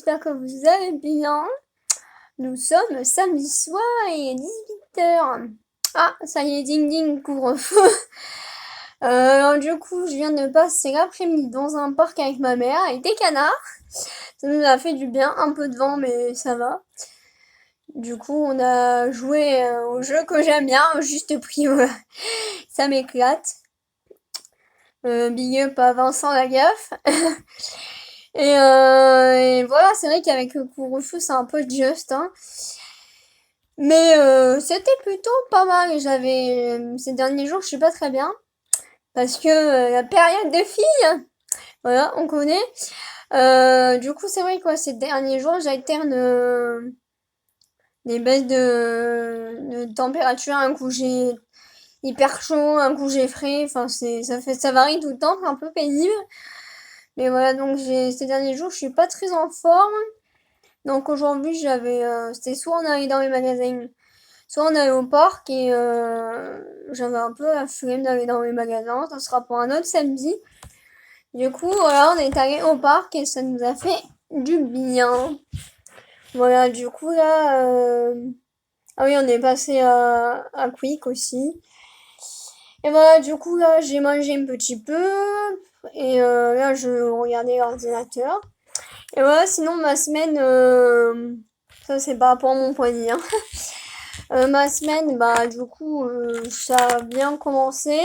j'espère que vous allez bien. Nous sommes samedi soir et il est 18h. Ah, ça y est, ding ding, couvre-feu. Alors du coup, je viens de passer l'après-midi dans un parc avec ma mère, avec des canards. Ça nous a fait du bien, un peu de vent, mais ça va. Du coup, on a joué au jeu que j'aime bien, juste prix, ça m'éclate. Big up à Vincent Lagaffe. Et voilà, c'est vrai qu'avec le couvre-feu, c'est un peu juste, hein. Mais c'était plutôt pas mal. J'avais ces derniers jours, je suis pas très bien parce que la période de filles, voilà, on connaît. Du coup, c'est vrai quoi, ces derniers jours, j'alterne des baisses de température. Un coup j'ai hyper chaud, un coup j'ai frais. Enfin, ça varie tout le temps, c'est un peu pénible. Mais voilà, donc ces derniers jours, je suis pas très en forme. Donc aujourd'hui, c'était soit on allait dans les magasins, soit on allait au parc et j'avais un peu la flemme d'aller dans les magasins. Ça sera pour un autre samedi. Du coup, voilà, on est allé au parc et ça nous a fait du bien. Voilà, du coup là, ah oui, on est passé à Quick aussi. Et voilà, du coup là, j'ai mangé un petit peu et là, je regardais l'ordinateur. Et voilà, sinon ma semaine, ça c'est par rapport à mon poignet, hein. Ma semaine, bah du coup, ça a bien commencé.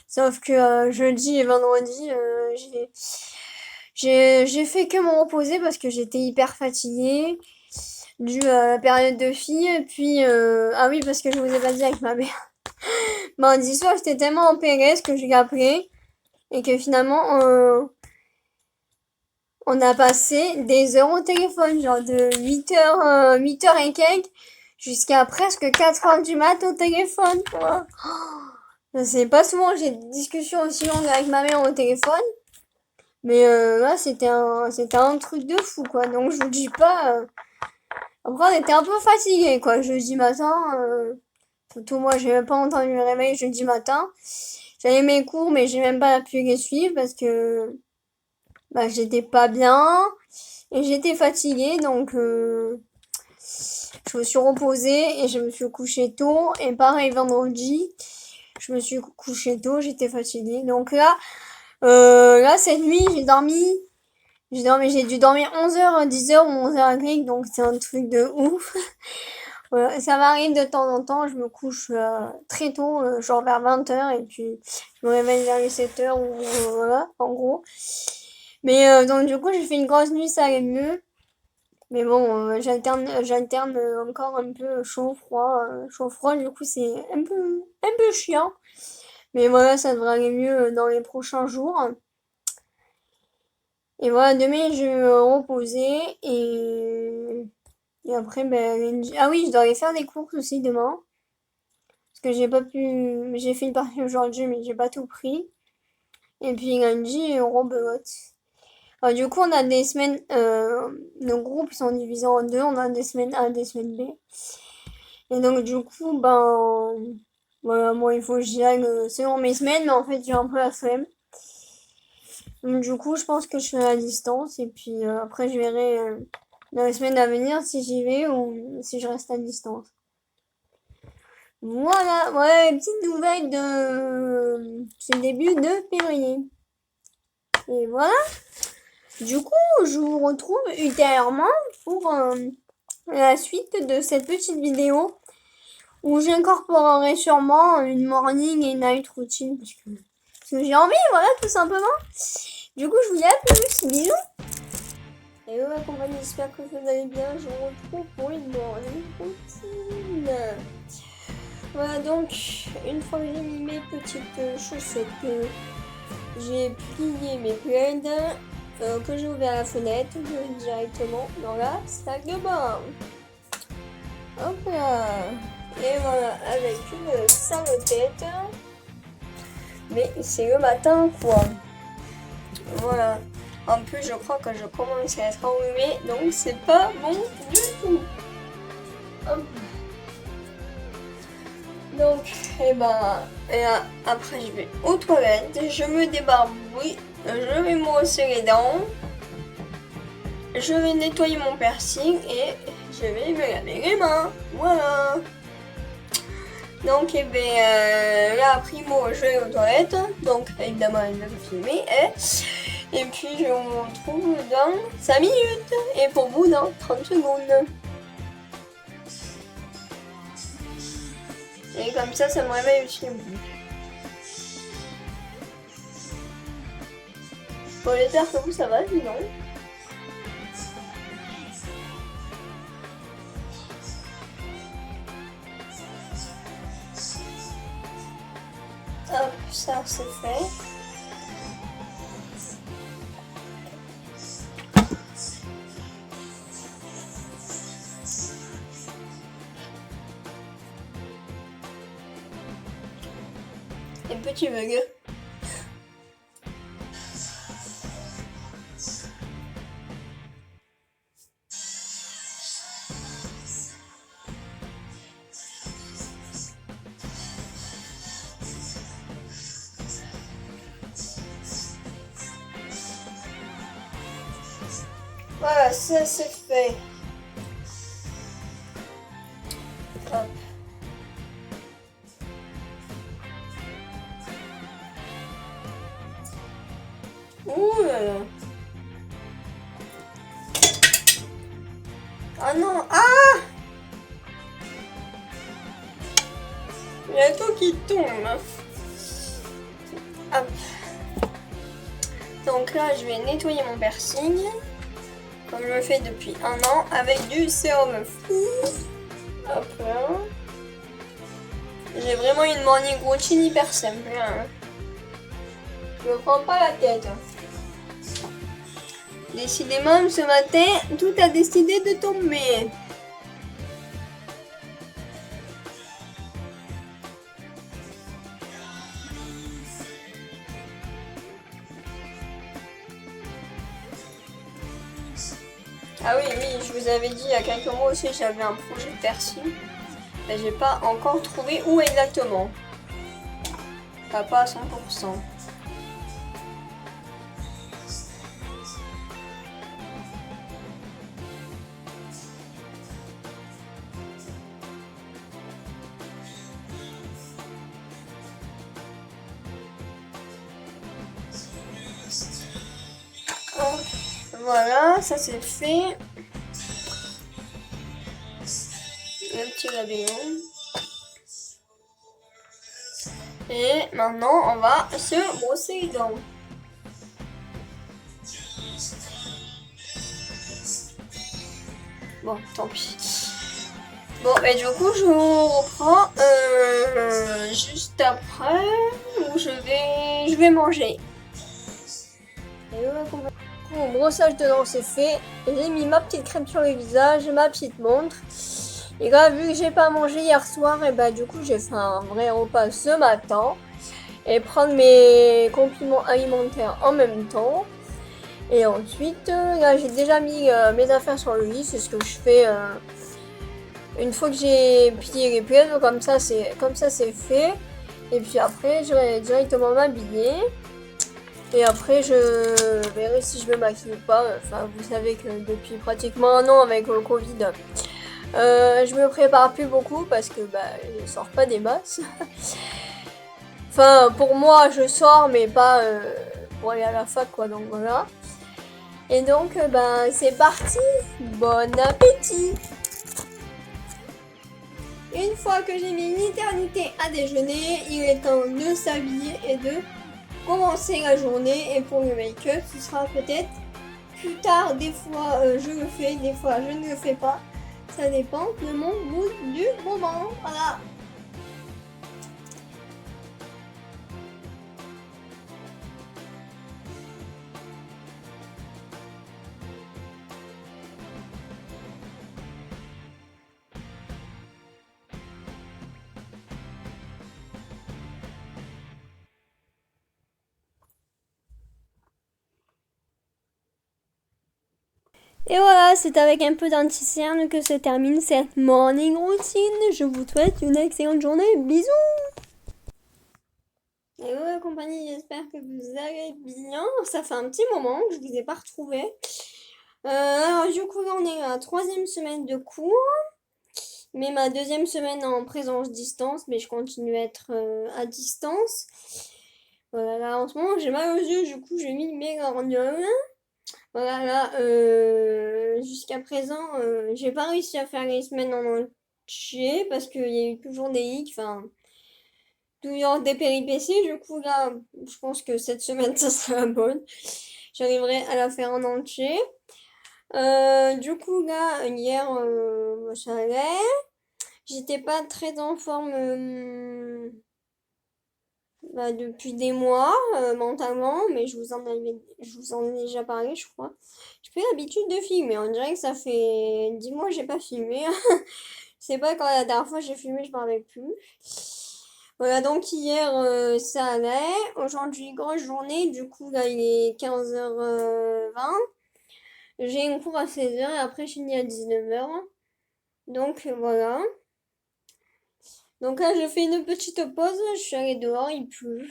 Sauf que jeudi et vendredi, j'ai fait que me reposer parce que j'étais hyper fatiguée dû à la période de fille. Et puis, ah oui, parce que je vous ai pas dit avec ma mère. Mardi soir, j'étais tellement en PLS que j'ai appelé et que finalement, on a passé des heures au téléphone, genre de 8h et quelques jusqu'à presque 4h du mat au téléphone, quoi. C'est pas souvent que j'ai des discussions aussi longues avec ma mère au téléphone. Mais là, c'était un truc de fou, quoi. Donc, je vous dis pas. Après, on était un peu fatigués, quoi. Jeudi matin. Surtout moi, j'ai même pas entendu le réveil jeudi matin. J'avais mes cours, mais j'ai même pas pu les suivre parce que bah, j'étais pas bien. Et j'étais fatiguée, donc je me suis reposée et je me suis couchée tôt. Et pareil, vendredi, je me suis couchée tôt, j'étais fatiguée. Donc là, cette nuit, j'ai dû dormir 11h, 10h ou 11h grec, donc c'est un truc de ouf. Voilà, ça m'arrive de temps en temps, je me couche très tôt, genre vers 20h, et puis je me réveille vers les 7h, ou voilà, en gros. Mais donc du coup, j'ai fait une grosse nuit, ça allait mieux. Mais bon, j'alterne encore un peu chaud-froid. Chaud-froid, du coup, c'est un peu chiant. Mais voilà, ça devrait aller mieux dans les prochains jours. Et voilà, demain, je vais me reposer. Et après, ben, lundi... Ah oui, je dois aller faire des courses aussi demain. Parce que j'ai pas pu... J'ai fait une partie aujourd'hui, mais j'ai pas tout pris. Et puis lundi, on rebelote. Alors, du coup, on a des semaines... nos groupes sont divisés en deux. On a des semaines A, des semaines B. Et donc, du coup, ben... Voilà, moi, il faut que j'y aille selon mes semaines. Mais en fait, j'ai un peu la flemme. Donc, du coup, je pense que je ferai à distance. Et puis, après, je verrai dans les semaines à venir si j'y vais ou si je reste à distance. Voilà, ouais, petite nouvelle de ce début de février. Et voilà. Du coup, je vous retrouve ultérieurement pour la suite de cette petite vidéo où j'incorporerai sûrement une morning et night routine parce que j'ai envie, voilà, tout simplement. Du coup, je vous dis à plus, bisous. Et ma compagnie, j'espère que vous allez bien. Je vous retrouve pour une morning routine. Voilà, donc, une fois que j'ai mis mes petites chaussettes, j'ai plié mes plaids, que j'ai ouvert la fenêtre, directement dans la salle de bain. Hop là. Et voilà, avec une sale tête. Mais c'est le matin, quoi. Voilà. En plus, je crois que je commence à être enrhumée, donc c'est pas bon du tout. Hop. Donc, après je vais aux toilettes, je me débarbouille, je vais me brosser les dents. je vais nettoyer mon piercing et je vais me laver les mains. Voilà. Donc, là, primo, je vais aux toilettes. Donc, évidemment, elle va me filmer. Et puis, je vous retrouve dans 5 minutes. Et pour vous, dans 30 secondes. Et comme ça me réveille aussi un peu. Bon, j'espère que vous, ça va, sinon. Hop, ça c'est fait. Et petit bug. Voilà, ça c'est fait. Hop. Ouh là là. Ah non, ah! Il y a tout qui tombe. Hop. Donc là, je vais nettoyer mon piercing. Comme je le fais depuis 1 an avec du sérum fou. Hop là. J'ai vraiment une morning routine hyper simple. Hein. Je me prends pas la tête. Décidément, ce matin, tout a décidé de tomber. Ah oui, je vous avais dit il y a quelques mois aussi, j'avais un projet de piercing. Mais j'ai pas encore trouvé où exactement. Pas à 100%. Voilà, ça c'est fait. Le petit labello. Et maintenant, on va se brosser les dents. Bon, tant pis. Bon, et du coup, je vous reprends juste après où je vais manger. Et mon brossage de dents c'est fait. J'ai mis ma petite crème sur le visage, ma petite montre. Et là, vu que j'ai pas mangé hier soir, et bah du coup j'ai fait un vrai repas ce matin. Et prendre mes compléments alimentaires en même temps. Et ensuite, là j'ai déjà mis mes affaires sur le lit. C'est ce que je fais une fois que j'ai plié les pieds. Comme ça c'est fait. Et puis après, je vais directement m'habiller. Et après, je verrai si je me maquille ou pas. Enfin, vous savez que depuis pratiquement 1 an avec le Covid, je me prépare plus beaucoup parce que je sors pas des masses. Enfin, pour moi, je sors, mais pas pour aller à la fac, quoi. Donc voilà. Et donc, c'est parti. Bon appétit. Une fois que j'ai mis une éternité à déjeuner, il est temps de s'habiller et de commencer la journée. Et pour le make-up, ce sera peut-être plus tard. Des fois, je le fais, des fois, je ne le fais pas. Ça dépend de mon mood du moment. Voilà. Et voilà, c'est avec un peu d'anti-cerne que se termine cette morning routine. Je vous souhaite une excellente journée. Bisous! Et ouais, compagnie, j'espère que vous allez bien. Ça fait un petit moment que je vous ai pas retrouvé. Alors du coup là on est à la 3e semaine de cours, mais ma 2e semaine en présence distance, mais je continue à être à distance. Voilà, là en ce moment j'ai mal aux yeux, du coup j'ai mis mes lorgnoles. Voilà, là jusqu'à présent j'ai pas réussi à faire les semaines en entier parce qu'il y a eu toujours des hicks, enfin toujours des péripéties. Du coup là je pense que cette semaine ça sera la bonne. J'arriverai à la faire en entier. Du coup, là, hier, ça allait. J'étais pas très en forme bah, depuis des mois, mentalement, mais je vous en ai déjà parlé, je crois. J'ai pris l'habitude de filmer. On dirait que ça fait 10 mois que j'ai pas filmé. Je sais pas quand la dernière fois j'ai filmé, je m'en rappelle plus. Voilà, donc hier, ça allait. Aujourd'hui, grosse journée. Du coup, là, il est 15h20. J'ai une cours à 16h et après je finis à 19h. Donc voilà. Donc là je fais une petite pause. Je suis allée dehors, il pleut.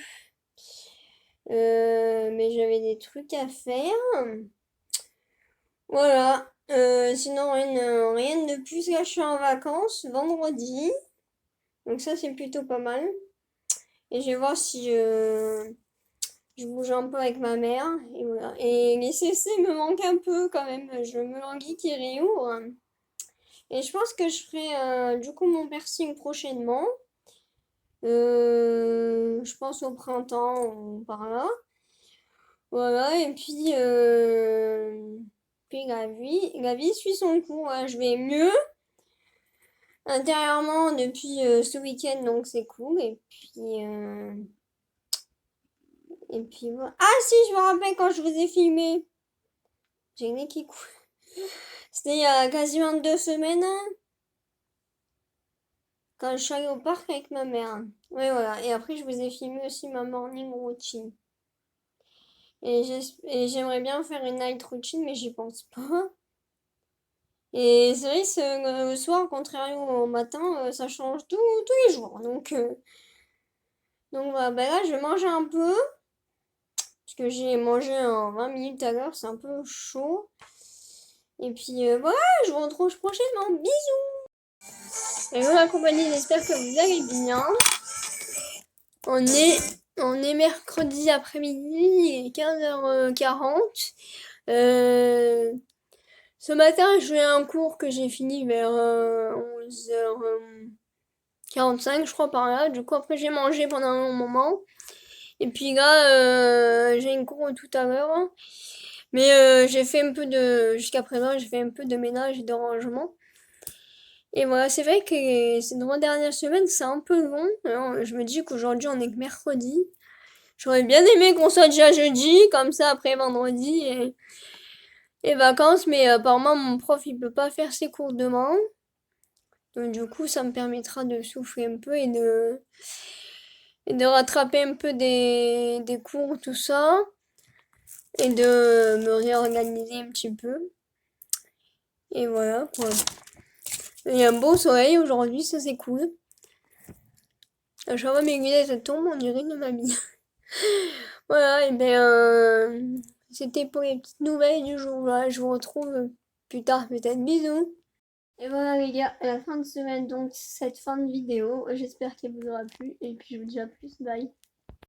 Mais j'avais des trucs à faire. Voilà. Sinon rien de plus. Là je suis en vacances vendredi. Donc ça c'est plutôt pas mal. Et je vais voir si je bouge un peu avec ma mère. Et voilà. Et les CC me manquent un peu quand même. Je me languis qui réouvre. Et je pense que je ferai du coup mon piercing prochainement. Je pense au printemps ou par là. Voilà, et puis la vie suit son cours. Ouais, je vais mieux intérieurement depuis ce week-end, donc c'est cool. Et puis voilà. Ah si, je me rappelle quand je vous ai filmé. J'ai le nez qui coule. C'était il y a quasiment 2 semaines, hein, quand je suis allée au parc avec ma mère. Ouais, voilà. Et après, je vous ai filmé aussi ma morning routine. Et j'aimerais bien faire une night routine, mais j'y pense pas. Et c'est vrai, le soir, contrairement au matin, ça change tous les jours. Donc voilà, bah là, je vais manger un peu, parce que j'ai mangé en 20 minutes à l'heure, c'est un peu chaud. Et puis voilà, je vous retrouve prochainement. Bisous! Hello la compagnie, j'espère que vous allez bien. On est, on est mercredi après-midi, il est 15h40. Ce matin, j'ai un cours que j'ai fini vers 11h45, je crois, par là. Du coup, après, j'ai mangé pendant un long moment. Et puis là, j'ai une cours tout à l'heure. Mais j'ai fait un peu de... Jusqu'à présent, j'ai fait un peu de ménage et de rangement. Et voilà, c'est vrai que ces 3 dernières semaines, c'est un peu long. Alors, je me dis qu'aujourd'hui, on est que mercredi. J'aurais bien aimé qu'on soit déjà jeudi, comme ça, après vendredi et vacances. Mais apparemment, mon prof, il peut pas faire ses cours demain. Donc du coup, ça me permettra de souffler un peu et de rattraper un peu des cours, tout ça, et de me réorganiser un petit peu. Et voilà, quoi. Il y a un beau soleil aujourd'hui, ça c'est cool. À chaque fois mes lunettes tombent, on dirait une mamie. Voilà, et bien, c'était pour les petites nouvelles du jour. Là, je vous retrouve plus tard, peut-être. Bisous! Et voilà les gars, à la fin de semaine, donc cette fin de vidéo. J'espère qu'elle vous aura plu. Et puis je vous dis à plus, bye!